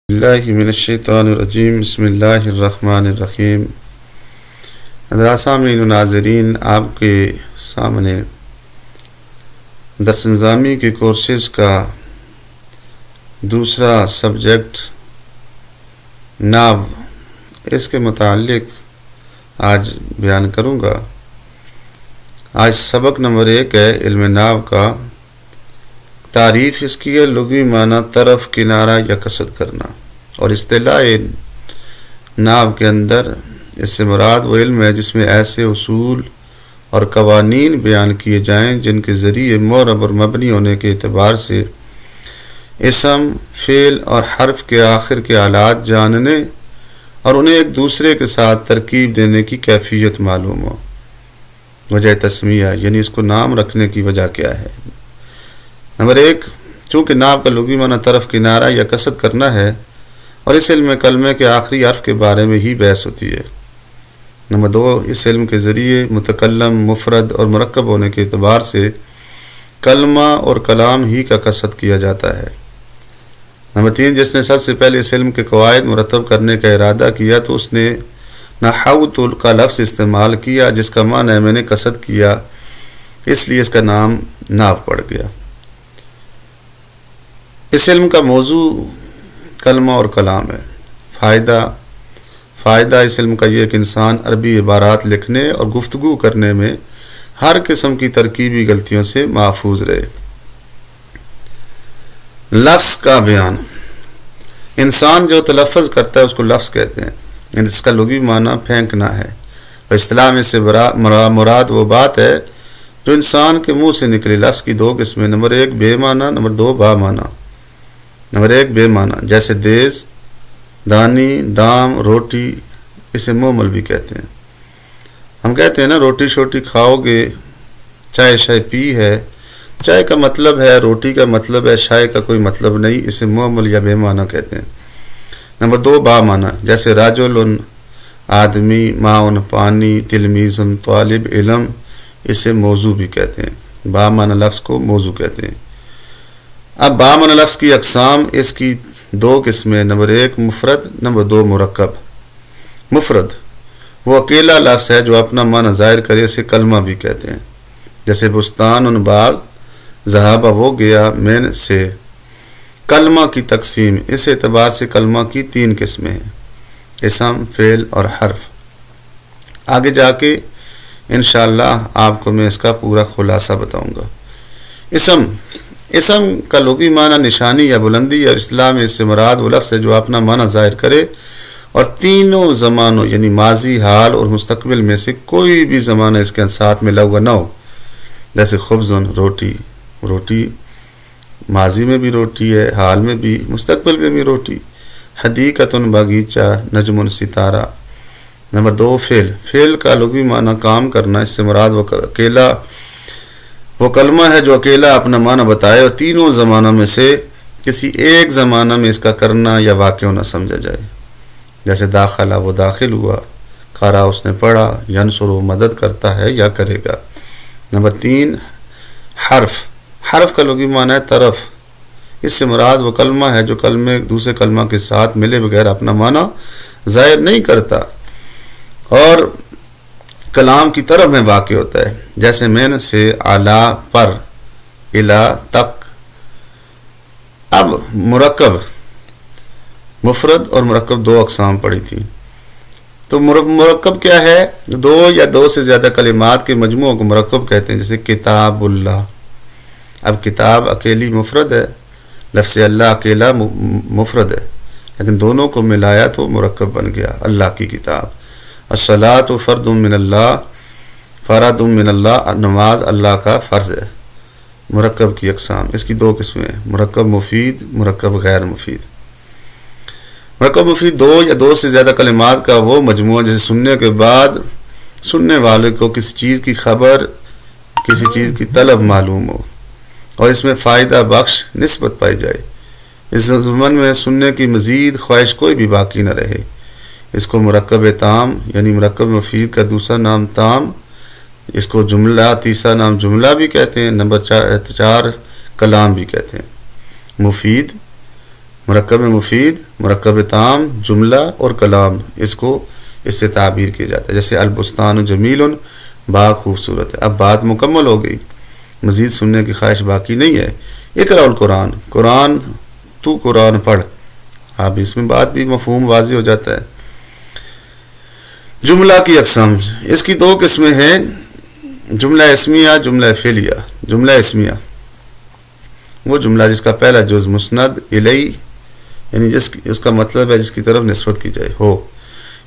اللہ من الشیطان الرجیم بسم اللہ الرحمن الرحیم۔ حضرات سامعین و ناظرین، آپ کے سامنے درس نظامی کے کورسز کا دوسرا سبجیکٹ ناو، اس کے متعلق آج بیان کروں گا۔ آج سبق نمبر 1 ہے علم ناو کا۔ تعریف اس کی ہے لغوی معنی طرف، کنارہ یا قصد کرنا، اور اصطلاح ناو کے اندر اس سے مراد وہ علم ہے جس میں ایسے اصول اور قوانین بیان کیے جائیں جن کے ذریعے معرب اور مبنی ہونے کے اعتبار سے اسم، فعل اور حرف کے آخر کے آلات جاننے اور انہیں ایک دوسرے کے ساتھ ترکیب دینے کی کیفیت معلوم ہو۔ وجہ تسمیہ یعنی اس کو نام رکھنے کی وجہ کیا ہے۔ نمبر 1، چونکہ ناو کا لغوی معنی طرف، کنارہ یا قصد کرنا ہے، اور اس علم میں کلمے کے آخری حرف کے بارے میں ہی بحث ہوتی ہے۔ نمبر 2، اس علم کے ذریعے متکلم، مفرد اور مرکب ہونے کے اعتبار سے کلمہ اور کلام ہی کا قصد کیا جاتا ہے۔ نمبر 3، جس نے سب سے پہلے اس علم کے قواعد مرتب کرنے کا ارادہ کیا تو اس نے نحوت کا لفظ استعمال کیا، جس کا معنی ہے میں نے قصد کیا، اس لیے اس کا نام ناو پڑ گیا۔ اس علم کا موضوع کلمہ اور کلام ہے۔ فائدہ اس علم کا یہ کہ انسان عربی عبارات لکھنے اور گفتگو کرنے میں ہر قسم کی ترکیبی غلطیوں سے محفوظ رہے۔ لفظ کا بیان، انسان جو تلفظ کرتا ہے اس کو لفظ کہتے ہیں، اس کا لغوی معنی پھینکنا ہے، اور اصطلاح میں سے مراد وہ بات ہے جو انسان کے منہ سے نکلے۔ لفظ کی 2 قسمیں، نمبر 1 بے معنی، نمبر 2 با معنی۔ نمبر 1 بے معنی، جیسے دیز، دانی، دام، روٹی، اسے مومل بھی کہتے ہیں۔ ہم کہتے ہیں نا روٹی شوٹی کھاؤ گے، چائے شائے پی ہے، چائے کا مطلب ہے، روٹی کا مطلب ہے، شائے کا کوئی مطلب نہیں، اسے مومل یا بے معنی کہتے ہیں۔ نمبر 2 با معنی، جیسے رجل آدمی، ماؤن پانی، تلمیذ طالب علم، اسے موضوع بھی کہتے ہیں۔ با معنی لفظ کو موضوع کہتے ہیں۔ اب با معنی لفظ کی اقسام، اس کی 2 قسمیں، نمبر 1 مفرد، نمبر 2 مرکب۔ مفرد وہ اکیلا لفظ ہے جو اپنا معنی ظاہر کرے، اسے کلمہ بھی کہتے ہیں، جیسے بستان باغ، ذہب وہ گیا، من سے۔ کلمہ کی تقسیم، اس اعتبار سے کلمہ کی 3 قسمیں ہیں، اسم، فعل اور حرف۔ آگے جا کے انشاءاللہ آپ کو میں اس کا پورا خلاصہ بتاؤں گا۔ اسم کا لغوی معنی نشانی یا بلندی، اور اصطلاح میں اس سے مراد وہ لفظ ہے جو اپنا معنی ظاہر کرے اور تینوں زمانوں یعنی ماضی، حال اور مستقبل میں سے کوئی بھی زمانہ اس کے ساتھ ملا ہوا نہ ہو، جیسے خبزن روٹی، روٹی ماضی میں بھی روٹی ہے، حال میں بھی، مستقبل میں بھی روٹی۔ حدیقتن باغیچہ، نجم ستارہ۔ نمبر 2 فعل کا لغوی معنی کام کرنا، اس سے مراد وہ کلمہ ہے جو اکیلا اپنا معنی بتائے اور تینوں زمانوں میں سے کسی ایک زمانہ میں اس کا کرنا یا واقع نہ سمجھا جائے، جیسے داخلہ وہ داخل ہوا، قرأ اس نے پڑھا، ینصر وہ مدد کرتا ہے یا کرے گا۔ نمبر 3 حرف کا لغوی معنی ہے طرف، اس سے مراد وہ کلمہ ہے جو کلمے دوسرے کلمہ کے ساتھ ملے بغیر اپنا معنی ظاہر نہیں کرتا اور کلام کی طرف میں واقع ہوتا ہے، جیسے من سے، اعلیٰ پر، الا تک۔ اب مرکب، مفرد اور مرکب 2 اقسام پڑھی تھی۔ تو مرکب کیا ہے؟ 2 یا 2 سے زیادہ کلمات کے مجموعوں کو مرکب کہتے ہیں، جیسے کتاب اللہ۔ اب کتاب اکیلی مفرد ہے، لفظ اللہ اکیلا مفرد ہے، لیکن دونوں کو ملایا تو مرکب بن گیا، اللہ کی کتاب۔ الصلاۃ فرد من اللہ، فرد من اللہ، نماز اللہ کا فرض ہے۔ مرکب کی اقسام، اس کی 2 قسمیں ہیں، مرکب مفید، مرکب غیر مفید۔ مرکب مفید 2 یا 2 سے زیادہ کلمات کا وہ مجموعہ جسے سننے کے بعد سننے والے کو کسی چیز کی خبر، کسی چیز کی طلب معلوم ہو اور اس میں فائدہ بخش نسبت پائی جائے، اس ضمن میں سننے کی مزید خواہش کوئی بھی باقی نہ رہے، اس کو مرکب تام یعنی مرکب مفید کا دوسرا نام تام، اس کو جملہ تیسرا نام جملہ بھی کہتے ہیں، نمبر 4 کلام بھی کہتے ہیں۔ مفید مرکب مفید، مرکب تام، جملہ اور کلام، اس سے تعبیر کیا جاتا ہے. جیسے البستان جمیل، باغ خوبصورت ہے. اب بات مکمل ہو گئی، مزید سننے کی خواہش باقی نہیں ہے. اقرأ القرآن، تو قرآن پڑھ. اب اس میں بات بھی مفہوم واضح ہو جاتا ہے. جملہ کی اقسام، اس کی 2 قسمیں ہیں، جملہ اسمیہ، جملہ فعلیہ. جملہ اسمیہ وہ جملہ جس کا پہلا جز مسند الیہ، یعنی اس کا مطلب ہے جس کی طرف نسبت کی جائے ہو،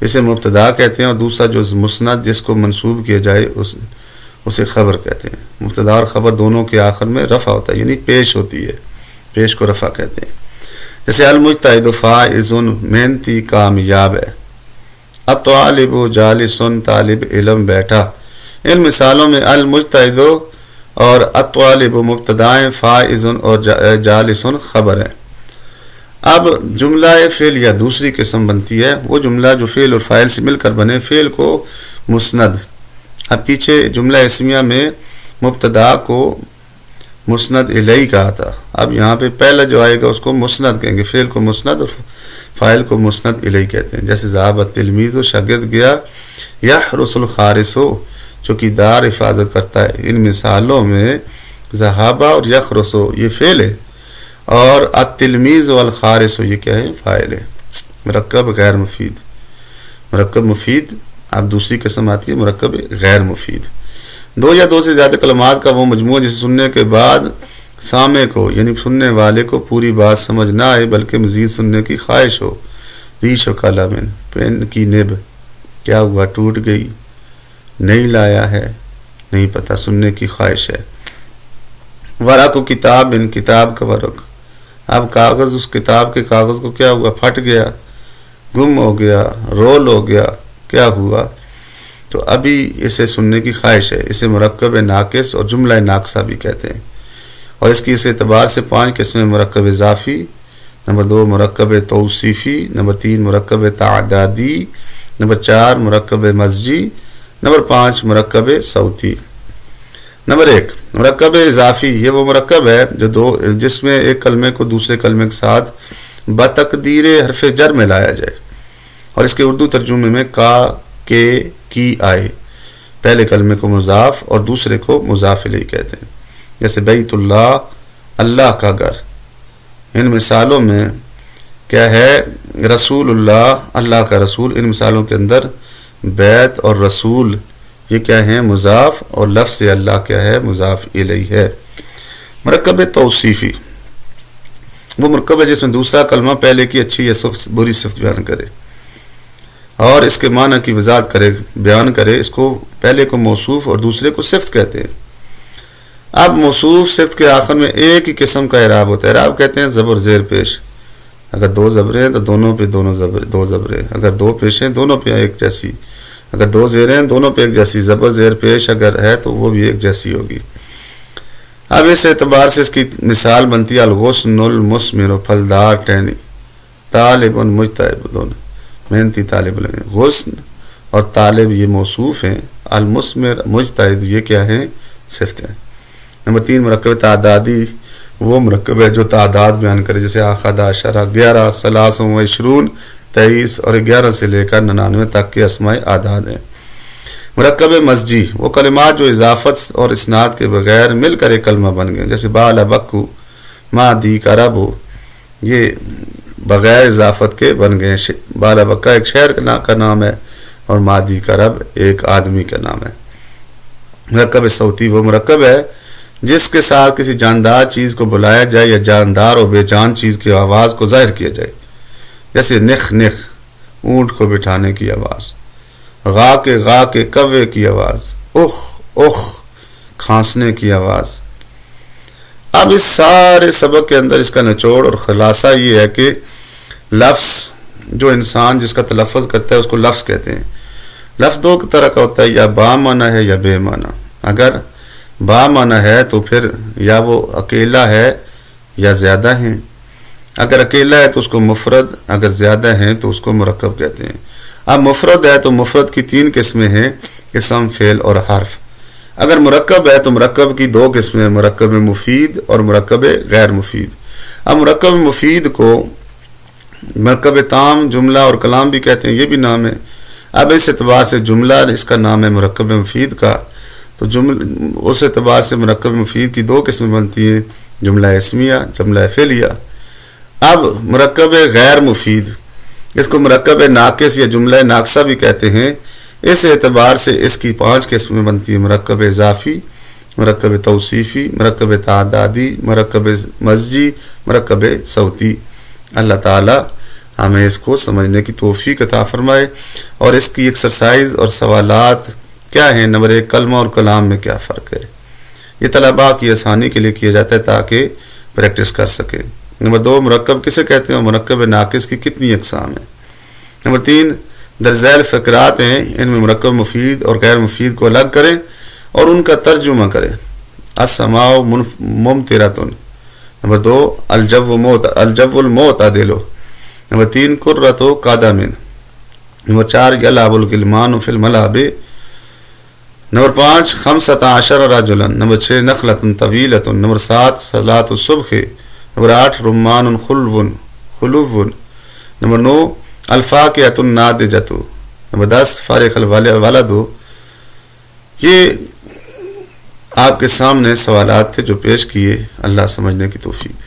اسے مبتدا کہتے ہیں. اور دوسرا جز مسند جس کو منسوب کیا جائے اسے خبر کہتے ہیں. مبتدا اور خبر دونوں کے آخر میں رفع ہوتا ہے، یعنی پیش ہوتی ہے، پیش کو رفع کہتے ہیں. جیسے المجتہد فائز، محنتی کامیاب ہے. الطالب جالس، طالب علم بیٹھا. ان مثالوں میں المجتہد اور الطالب مبتدائیں، فائز اور جالس خبر ہیں. اب جملہ فعلیہ دوسری قسم بنتی ہے، وہ جملہ جو فعل اور فاعل سے مل کر بنے، فعل کو مسند. اب پیچھے جملہ اسمیہ میں مبتدا کو مسند الیہ کہا تھا، اب یہاں پہ پہلا جو آئے گا اس کو مسند کہیں گے، فعل کو مسند اور فاعل کو مسند الیہ کہتے ہیں. جیسے ذهب التلمیذ، شاگرد گیا. یحرس الحارس، چوکیدار حفاظت کرتا ہے. ان مثالوں میں ذهب اور یحرس یہ فعل ہے، اور التلمیذ والحارس یہ کیا ہے؟ فاعل ہے. مرکب غیر مفید. مرکب مفید اب دوسری قسم آتی ہے، مرکب غیر مفید. 2 یا 2 سے زیادہ کلمات کا وہ مجموعہ جسے سننے کے بعد سامع کو، یعنی سننے والے کو پوری بات سمجھ نہ آئے بلکہ مزید سننے کی خواہش ہو. ریش و قلم، پین کی نب، کیا ہوا؟ ٹوٹ گئی. نہیں لایا ہے، نہیں پتہ، سننے کی خواہش ہے. ورق و کتاب، کتاب کا ورق. اب کاغذ، اس کتاب کے کاغذ کو کیا ہوا؟ پھٹ گیا، گم ہو گیا، رول ہو گیا، کیا ہوا؟ تو ابھی اسے سننے کی خواہش ہے. اسے مرکب ناقص اور جملہ ناقصہ بھی کہتے ہیں. اور اس کی اس اعتبار سے 5 قسمیں: مرکب اضافی، نمبر 2 مرکب توصیفی، نمبر 3 مرکب تعدادی، نمبر 4 مرکب مزجی، نمبر 5 مرکب صوتی. نمبر 1 مرکب اضافی، یہ وہ مرکب ہے جس میں ایک کلمے کو دوسرے کلمے کے ساتھ بتقدیر حرف جر میں لایا جائے، اور اس کے اردو ترجمے میں کا، کے، کی آئے. پہلے کلمے کو مضاف اور دوسرے کو مضاف الیہ کہتے ہیں. جیسے بیت اللہ، اللہ کا گھر. ان مثالوں میں کیا ہے؟ رسول اللہ، اللہ کا رسول. ان مثالوں کے اندر بیت اور رسول یہ کیا ہیں؟ مضاف، اور لفظ اللہ کیا ہے؟ مضاف الیہ ہے. مرکب توصیفی وہ مرکب ہے جس میں دوسرا کلمہ پہلے کی اچھی یا بری صفت بیان کرے اور اس کے معنی کی وضاحت بیان کرے. اس کو پہلے کو موصوف اور دوسرے کو صفت کہتے ہیں. اب موصوف صفت کے آخر میں ایک ہی قسم کا اعراب ہوتا ہے. اعراب کہتے ہیں زبر زیر پیش. اگر 2 زبریں ہیں تو دونوں پہ 2 زبریں. اگر 2 پیشیں دونوں پہ ایک جیسی. اگر 2 زیریں ہیں دونوں پہ ایک جیسی. زبر زیر پیش اگر ہے تو وہ بھی ایک جیسی ہوگی. اب اس اعتبار سے اس کی مثال بنتی ہے الغصن المثمر، پھلدار ٹہنی. طالب مجتہد، دونوں محنتی طالب علم. غصن اور طالب یہ موصوف ہیں، المثمر مجتہد یہ کیا ہیں؟ صفت ہیں. نمبر 3 مرکب تعدادی وہ مرکب ہے جو تعداد بیان کرے. جیسے احد عشر، 11، 23، 23 اور 11 سے لے کر 99 تک کے اسماء اعداد ہیں. مرکب مزجی وہ کلمات جو اضافت اور اسناد کے بغیر مل کر ایک کلمہ بن گئے. جیسے بالا بکو، ما دی کا رب، یہ بغیر اضافت کے بن گئے. بالا بکا ایک شہر کا نام ہے اور مادی کا رب ایک آدمی کا نام ہے. مرکب صوتی وہ مرکب ہے جس کے ساتھ کسی جاندار چیز کو بلایا جائے یا جاندار اور بے جان چیز کی آواز کو ظاہر کیا جائے. جیسے نخ نخ اونٹ کو بٹھانے کی آواز، غا کے کوے کی آواز، اخ اخ کھانسنے کی آواز. اب اس سارے سبق کے اندر اس کا نچوڑ اور خلاصہ یہ ہے کہ لفظ جو انسان جس کا تلفظ کرتا ہے اس کو لفظ کہتے ہیں. لفظ 2 طرح کا ہوتا ہے، یا با معنی ہے یا بے معنی. اگر با معنی ہے تو پھر یا وہ اکیلا ہے یا زیادہ ہیں. اگر اکیلا ہے تو اس کو مفرد، اگر زیادہ ہیں تو اس کو مرکب کہتے ہیں. اب مفرد ہے تو مفرد کی 3 قسمیں ہیں، اسم، فعل اور حرف. اگر مرکب ہے تو مرکب کی 2 قسمیں ہیں، مرکب مفید اور مرکب غیر مفید. اب مرکب مفید کو مرکب تام جملہ اور کلام بھی کہتے ہیں، یہ بھی نام ہے۔ اب اس اعتبار سے جملہ اس کا نام ہے مرکب مفید کا، تو اس اعتبار سے مرکب مفید کی دو قسمیں بنتی ہیں، جملہ اسمیہ، جملہ فعلیہ۔ اب مرکب غیر مفید، اس کو مرکب ناقص یا جملہ ناقصہ بھی کہتے ہیں، اس اعتبار سے اس کی 5 قسمیں بنتی ہیں، مرکب اضافی، مرکب توصیفی، مرکب تعدادی، مرکب مزجی، مرکب صوتی۔ اللہ تعالی ہمیں اس کو سمجھنے کی توفیق عطا فرمائے، اور اس کی ایکسرسائز اور سوالات کیا ہیں، نمبر 1 کلمہ اور کلام میں کیا فرق ہے، یہ طلباء کی آسانی کے لیے کیا جاتا ہے تاکہ پریکٹس کر سکیں۔ نمبر 2 مرکب کسے کہتے ہیں اور مرکب ناقص کی کتنی اقسام ہیں۔ نمبر 3 درذیل فقرات ہیں، ان میں مرکب مفید اور غیر مفید کو الگ کریں اور ان کا ترجمہ کریں۔ السماء ممطرۃ۔ نمبر 2 الجو المعتدل۔ نمبر 3 قرۃ قدم۔ نمبر 4 یلعب الغلمان فی الملاعب۔ نمبر 5 15 رجلا۔ نمبر 6 نخلۃ طویلۃ۔ نمبر 7 صلاۃ الصبح۔ نمبر 8 رمان خلو۔ نمبر 9 الفاقۃ الناضجۃ۔ نمبر 10 فارق الولد۔ یہ آپ کے سامنے سوالات تھے جو پیش کیے، اللہ سمجھنے کی توفیق۔